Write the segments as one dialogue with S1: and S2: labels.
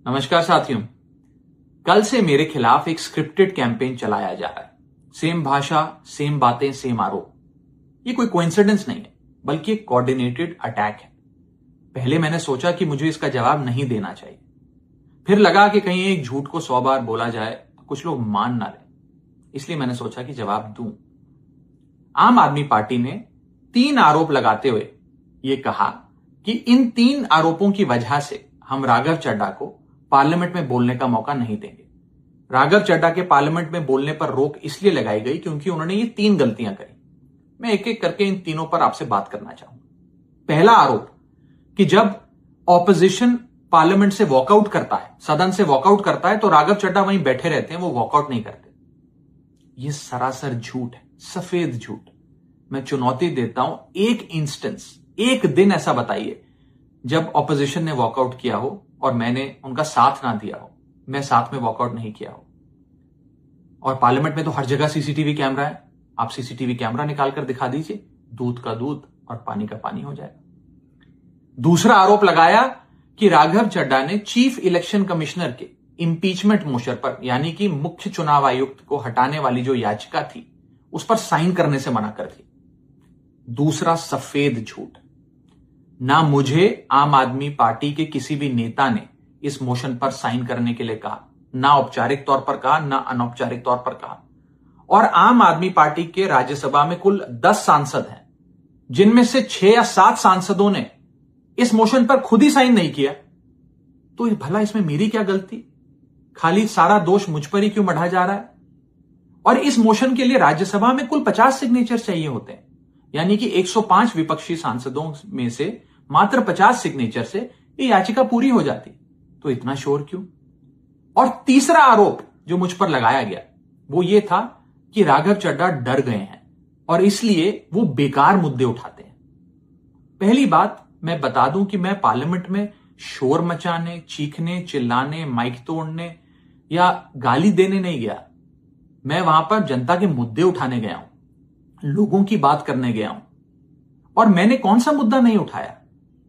S1: नमस्कार साथियों। कल से मेरे खिलाफ एक स्क्रिप्टेड कैंपेन चलाया जा रहा है। सेम भाषा, सेम बातें, सेम आरोप। ये कोई कोइंसिडेंस नहीं है, बल्कि एक कोऑर्डिनेटेड अटैक है। पहले मैंने सोचा कि मुझे इसका जवाब नहीं देना चाहिए। फिर लगा कि कहीं एक झूठ को 100 बार बोला जाए तो कुछ लोग मान ना लें, इसलिए मैंने सोचा कि जवाब दूं। आम आदमी पार्टी ने 3 आरोप लगाते हुए यह कहा कि इन 3 आरोपों की वजह से हम राघव चड्ढा को पार्लियामेंट में बोलने का मौका नहीं देंगे। राघव चड्ढा के पार्लियामेंट में बोलने पर रोक इसलिए लगाई गई क्योंकि उन्होंने ये 3 गलतियां करी। मैं एक एक करके इन तीनों पर आपसे बात करना चाहूंगा। पहला आरोप कि जब ऑपोजिशन पार्लियामेंट से वॉकआउट करता है, सदन से वॉकआउट करता है, तो राघव चड्ढा वहीं बैठे रहते हैं, वो वॉकआउट नहीं करते। यह सरासर झूठ है, सफेद झूठ। मैं चुनौती देता हूं, एक इंस्टेंस, एक दिन ऐसा बताइए जब ऑपोजिशन ने वॉकआउट किया हो और मैंने उनका साथ ना दिया हो, मैं साथ में वॉकआउट नहीं किया हो। और पार्लियामेंट में तो हर जगह सीसीटीवी कैमरा है, आप सीसीटीवी कैमरा निकाल कर दिखा दीजिए, दूध का दूध और पानी का पानी हो जाएगा। दूसरा आरोप लगाया कि राघव चड्ढा ने चीफ इलेक्शन कमिश्नर के इंपीचमेंट मोशन पर, यानी कि मुख्य चुनाव आयुक्त को हटाने वाली जो याचिका थी, उस पर साइन करने से मना कर दी। दूसरा सफेद झूठ। ना मुझे आम आदमी पार्टी के किसी भी नेता ने इस मोशन पर साइन करने के लिए कहा, ना औपचारिक तौर पर कहा, ना अनौपचारिक तौर पर कहा। और आम आदमी पार्टी के राज्यसभा में कुल 10 सांसद हैं, जिनमें से 6 या 7 सांसदों ने इस मोशन पर खुद ही साइन नहीं किया। तो भला इसमें मेरी क्या गलती? खाली सारा दोष मुझ पर ही क्यों मढ़ा जा रहा है? और इस मोशन के लिए राज्यसभा में कुल 50 सिग्नेचर चाहिए होते हैं, यानी कि 105 विपक्षी सांसदों में से मात्र 50 सिग्नेचर से ये याचिका पूरी हो जाती। तो इतना शोर क्यों? और तीसरा आरोप जो मुझ पर लगाया गया वो ये था कि राघव चड्ढा डर गए हैं और इसलिए वो बेकार मुद्दे उठाते हैं। पहली बात मैं बता दूं कि मैं पार्लियामेंट में शोर मचाने, चीखने, चिल्लाने, माइक तोड़ने या गाली देने नहीं गया। मैं वहां पर जनता के मुद्दे उठाने गया हूं, लोगों की बात करने गया हूं। और मैंने कौन सा मुद्दा नहीं उठाया?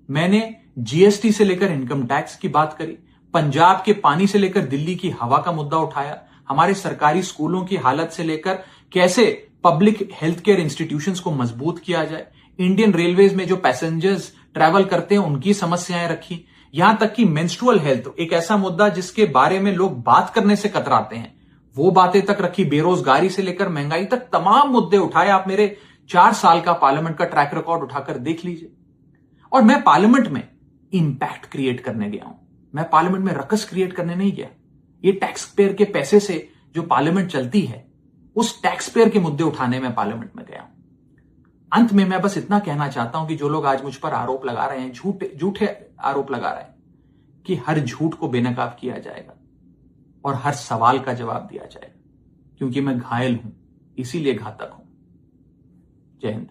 S1: मैंने जीएसटी से लेकर इनकम टैक्स की बात करी, पंजाब के पानी से लेकर दिल्ली की हवा का मुद्दा उठाया, हमारे सरकारी स्कूलों की हालत से लेकर कैसे पब्लिक हेल्थ केयर इंस्टीट्यूशंस को मजबूत किया जाए, इंडियन रेलवेज में जो पैसेंजर्स ट्रैवल करते हैं उनकी समस्याएं रखी, यहां तक कि मेंस्ट्रुअल हेल्थ, एक ऐसा मुद्दा जिसके बारे में लोग बात करने से कतराते हैं, वो बातें तक रखी। बेरोजगारी से लेकर महंगाई तक तमाम मुद्दे उठाए। आप मेरे 4 साल का पार्लियामेंट का ट्रैक रिकॉर्ड उठाकर देख लीजिए। और मैं पार्लियामेंट में इंपैक्ट क्रिएट करने गया हूं, मैं पार्लियामेंट में रकस क्रिएट करने नहीं गया। ये टैक्स पेयर के पैसे से जो पार्लियामेंट चलती है, उस टैक्स पेयर के मुद्दे उठाने में पार्लियामेंट में गया हूं। अंत में मैं बस इतना कहना चाहता हूं कि जो लोग आज मुझ पर आरोप लगा रहे हैं, झूठे आरोप लगा रहे हैं, कि हर झूठ को बेनकाब किया जाएगा और हर सवाल का जवाब दिया जाएगा, क्योंकि मैं घायल हूं, इसीलिए घातक हूं। जय हिंद।